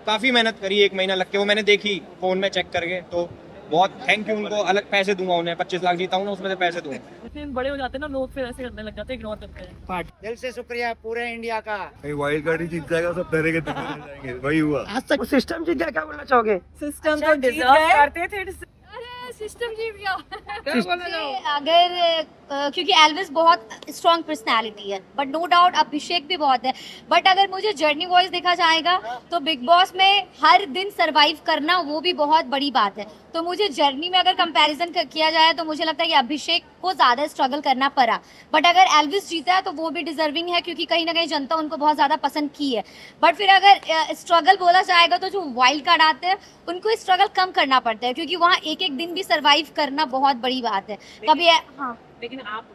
काफी मेहनत करी, 1 महीना लग के वो मैंने देखी फोन में चेक करके, तो बहुत थैंक यू उनको। अलग पैसे दूंगा उन्हें, 25 लाख जीता हूँ ना, उसमें से पैसे दूंगा। फिर बड़े हो जाते हैं ना लोग, फिर ऐसे करने लग जाते हैं, इग्नोर करते हैं। दिल से शुक्रिया पूरे इंडिया का। वाइल्ड कार्ड ही जीत जाएगा, सब डरे के रह जाएंगे। वही हुआ आज तक सिस्टम जीत गया, क्या बोलना चाहोगे? सिस्टम तो डिजर्व करते थे। अरे सिस्टम जीत गया। क्या बोलना चाहोगे? अगर क्योंकि एल्विस बहुत स्ट्रॉन्ग पर्सनालिटी है, बट नो डाउट अभिषेक भी बहुत है। बट अगर मुझे जर्नी वॉइस देखा जाएगा तो बिग बॉस में हर दिन सरवाइव करना वो भी बहुत बड़ी बात है। तो मुझे जर्नी में अगर कंपैरिजन किया जाए तो मुझे लगता है कि अभिषेक को ज़्यादा स्ट्रगल करना पड़ा। बट अगर एल्विस जीता है तो वो भी डिजर्विंग है, क्योंकि कहीं ना कहीं जनता उनको बहुत ज़्यादा पसंद की है। बट फिर अगर स्ट्रगल बोला जाएगा तो जो वाइल्ड कार्ड आते हैं उनको स्ट्रगल कम करना पड़ता है, क्योंकि वहाँ एक एक दिन भी सर्वाइव करना बहुत बड़ी बात है। कभी हाँ, लेकिन आप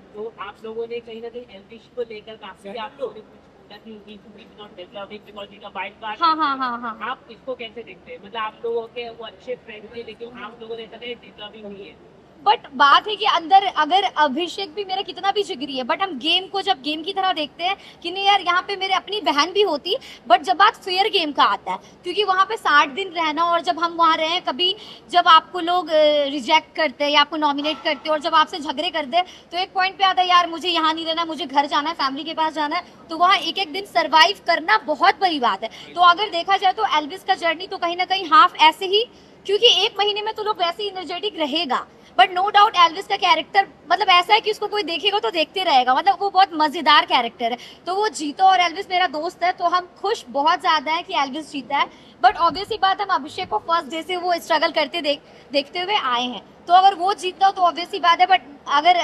लोगों ने कहीं ना कहीं एलविश को लेकर काफी आप लोगों ने कुछ बोला कि he is not developing because he's a wild card। हाँ। आप इसको कैसे देखते हैं? मतलब आप लोगों के वो अच्छे फ्रेंड थे, लेकिन आप लोगों ने ऐसा नहीं डिजर्विंग नहीं है। बट बात है कि अंदर अगर अभिषेक भी मेरा कितना भी जिगरी है, बट हम गेम को जब गेम की तरह देखते हैं कि नहीं यार, यहाँ पे मेरे अपनी बहन भी होती। बट जब बात फेयर गेम का आता है, क्योंकि वहाँ पे 60 दिन रहना, और जब हम वहाँ रहे, कभी जब आपको लोग रिजेक्ट करते हैं या आपको नॉमिनेट करते हैं और जब आपसे झगड़े करते हैं, तो एक पॉइंट पे आता है यार मुझे यहाँ नहीं रहना, मुझे घर जाना है, फैमिली के पास जाना है। तो वहाँ एक एक दिन सर्वाइव करना बहुत बड़ी बात है। तो अगर देखा जाए तो एल्विस का जर्नी तो कहीं ना कहीं हाफ ऐसे ही, क्योंकि 1 महीने में तो लोग वैसे ही एनर्जेटिक रहेगा। बट नो डाउट एल्विस का कैरेक्टर मतलब ऐसा है कि उसको कोई देखेगा तो देखते रहेगा, मतलब वो बहुत मजेदार कैरेक्टर है। तो वो जीता, और एल्विस मेरा दोस्त है, तो हम खुश बहुत ज्यादा है कि एल्विस जीता है। बट ऑब्वियसली बात, हम अभिषेक को फर्स्ट डे से वो स्ट्रगल करते देखते हुए आए हैं, तो अगर वो जीतता हो तो ऑब्वियसली बात है। बट अगर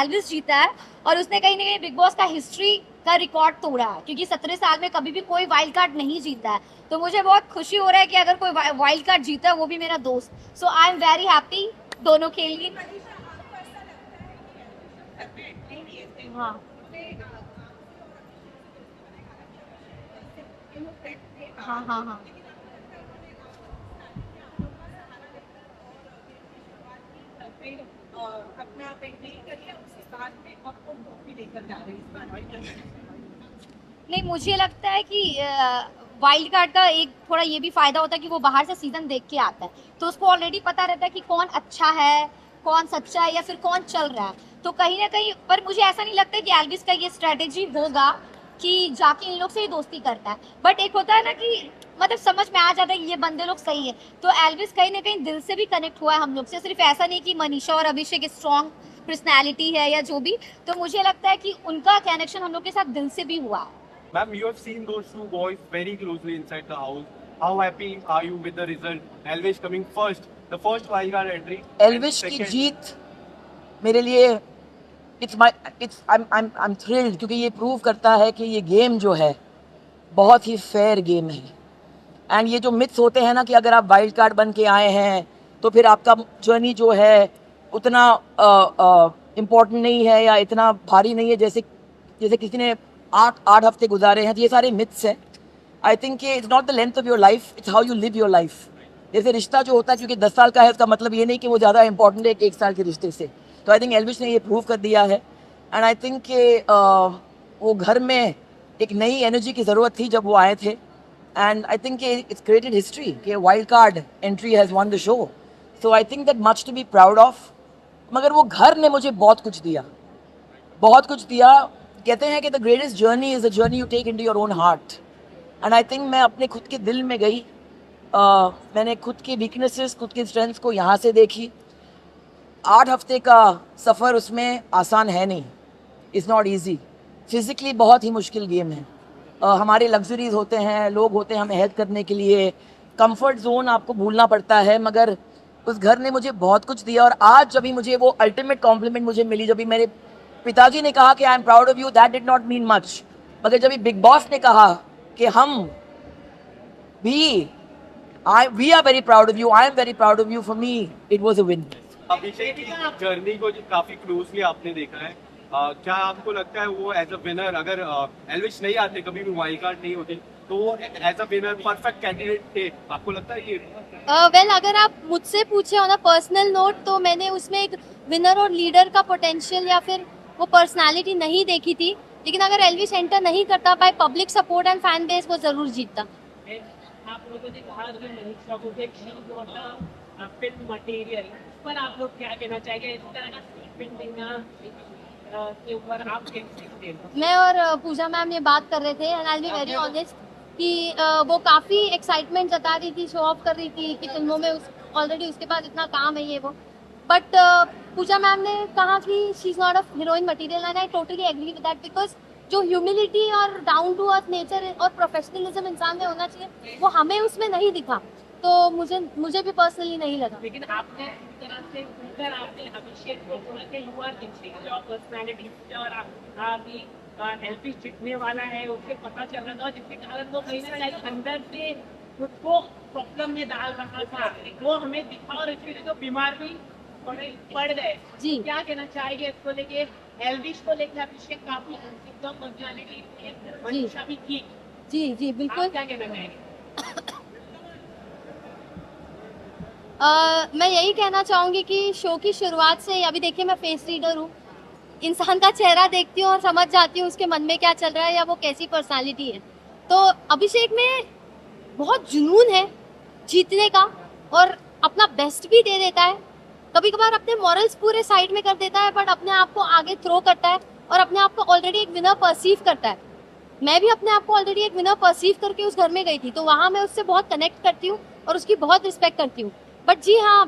एल्विस जीता है और उसने कहीं ना कहीं बिग बॉस का हिस्ट्री का रिकॉर्ड तोड़ा है, क्योंकि 17 साल में कभी भी कोई वाइल्ड कार्ड नहीं जीता है, तो मुझे बहुत खुशी हो रहा है कि अगर कोई वाइल्ड कार्ड जीता है वो भी मेरा दोस्त। सो आई एम वेरी हैप्पी दोनों के लिए। हाँ हाँ। अपना पेंटिंग करिए, उसके साथ में आपको कॉपी लेकर जा रहे हैं। नहीं, मुझे लगता है कि वाइल्ड कार्ड का एक थोड़ा ये भी फायदा होता है कि वो बाहर से सीजन देख के आता है, तो उसको ऑलरेडी पता रहता है कि कौन अच्छा है, कौन सच्चा है, या फिर कौन चल रहा है। तो कहीं ना कहीं, पर मुझे ऐसा नहीं लगता कि एल्विस का ये स्ट्रेटेजी होगा कि जाके इन लोग से ही दोस्ती करता है। बट एक होता है ना कि मतलब समझ में आ जाता है कि ये बंदे लोग सही है, तो एल्विस कहीं ना कहीं दिल से भी कनेक्ट हुआ है हम लोग से। सिर्फ ऐसा नहीं कि मनीषा और अभिषेक स्ट्रॉन्ग पर्सनैलिटी है या जो भी, तो मुझे लगता है कि उनका कनेक्शन हम लोग के साथ दिल से भी हुआ है। Ma'am, you have seen those two boys very closely inside the house. How happy are you with the result? Elvish coming first, the first wildcard entry. Elvish की जीत मेरे लिए I'm thrilled, क्योंकि ये प्रूव करता है कि ये गेम जो है बहुत ही फेयर गेम है। एंड ये जो मिथ्स होते हैं ना कि अगर आप वाइल्ड कार्ड बन के आए हैं तो फिर आपका जर्नी जो है उतना इम्पोर्टेंट नहीं है या इतना भारी नहीं है, जैसे किसी ने 8 हफ्ते गुजारे हैं, तो ये सारे मिथ्स हैं। आई think it's not the length of your life, it's how you live your life. जैसे रिश्ता जो होता है, क्योंकि 10 साल का है, उसका मतलब ये नहीं कि वो ज़्यादा इंपॉर्टेंट है 1 साल के रिश्ते से। तो आई थिंक एल्विश ने ये प्रूव कर दिया है। एंड आई थिंक वो घर में एक नई एनर्जी की ज़रूरत थी जब वो आए थे। And I think it's created history कि wild card entry has won the show. So I think that much to be proud of. मगर वो घर ने मुझे बहुत कुछ दिया, बहुत कुछ दिया। कहते हैं कि the greatest journey is the journey you take into your own heart. And I think मैं अपने खुद के दिल में गई। मैंने खुद के वीकनेसेस, खुद के स्ट्रेंथ्स को यहाँ से देखी। 8 हफ्ते का सफ़र उसमें आसान है नहीं, इज़ नॉट ईजी। फिज़िकली बहुत ही मुश्किल गेम है। हमारे लग्जरीज होते हैं, लोग होते हैं हमें हेल्प करने के लिए, कंफर्ट जोन आपको भूलना पड़ता है। मगर उस घर ने मुझे बहुत कुछ दिया। और आज जब भी मुझे वो अल्टीमेट कॉम्प्लीमेंट मुझे मिली, जब भी मेरे पिताजी ने कहा कि I am proud of you, that did not mean much. मगर जब भी बिग बॉस ने कहा कि we are very proud of you, I am very proud of you, for me it was a win. Abhishek की जर्नी को काफी closely आपने देखा है। क्या आपको लगता है वो एज अ विनर, अगर एल्विश नहीं आते, कभी भी वाइल्ड कार्ड नहीं होते, तो वो as a winner perfect candidate थे? आपको लगता है ये? वेल अगर आप मुझसे पूछे ऑन अ पर्सनल नोट, तो मैंने उसमें एक विनर और लीडर का पोटेंशियल या फिर वो पर्सनालिटी नहीं देखी थी। लेकिन अगर एल्विश एंटर नहीं करता, by public support and fan base वो जरूर जीतता। आप लोगों ने कहा कि मनीषा को फिल्म मटेरियल पर आप लोग क्या कहना चाहेंगे? इस तरह का स्टेटमेंट देना के ऊपर आप कैसे? मैं और पूजा मैम ये बात कर रहे थे and I be very honest कि वो काफ़ी एक्साइटमेंट जता रही थी, शो ऑफ कर रही थी कि फिल्मों में ऑलरेडी उसके पास इतना काम है ये वो, बट पूजा मैम ने कहा कि she is not a heroine material and I totally agree with that because जो ह्यूमिलिटी और डाउन टू अर्थ नेचर और प्रोफेशनलिज्म इंसान में होना चाहिए वो हमें उसमें नहीं दिखा, तो मुझे भी पर्सनली नहीं लगा। लेकिन आपने इस तरह से सुनकर आपने अभिषेक को बोला कि यू आर इनसिक्योर पर्सनालिटी और आपकी एलविश जीतने वाला है उससे पता चल रहा था, जिसके कारण वो कहीं ना कहीं अंदर से खुद को प्रॉब्लम में डाल रहा था, वो हमें दिखा और इसके लिए तो बीमार भी पड़ गए। जी क्या कहना चाहिए इसको लेके? एलविश को लेकर अभिषेक काफी इनसिक्योर पर्सनालिटी मनीषा भी थी। जी जी बिल्कुल। आप क्या कहना चाहेंगे? मैं यही कहना चाहूँगी कि शो की शुरुआत से अभी देखिए मैं फेस रीडर हूँ, इंसान का चेहरा देखती हूँ और समझ जाती हूँ उसके मन में क्या चल रहा है या वो कैसी पर्सनालिटी है। तो अभिषेक में बहुत जुनून है जीतने का और अपना बेस्ट भी दे देता है, कभी कभार अपने मॉरल्स पूरे साइड में कर देता है बट अपने आप को आगे थ्रो करता है और अपने आप को ऑलरेडी एक विनर परसीव करता है। मैं भी अपने आप को ऑलरेडी एक विनर परसीव करके उस घर में गई थी, तो वहाँ मैं उससे बहुत कनेक्ट करती हूँ और उसकी बहुत रिस्पेक्ट करती हूँ। बट जी हाँ,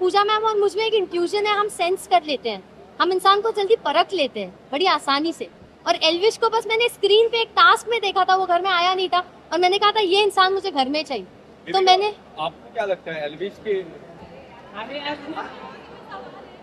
पूजा मैम और मुझ में एक इंट्यूजन है, हम सेंस कर लेते हैं, हम इंसान को जल्दी परख लेते हैं बड़ी आसानी से। और एल्विश को बस मैंने स्क्रीन पे एक टास्क में देखा था, वो घर में आया नहीं था और मैंने कहा था ये इंसान मुझे घर में चाहिए, तो मैंने। आपको क्या लगता है एल्विश के अरे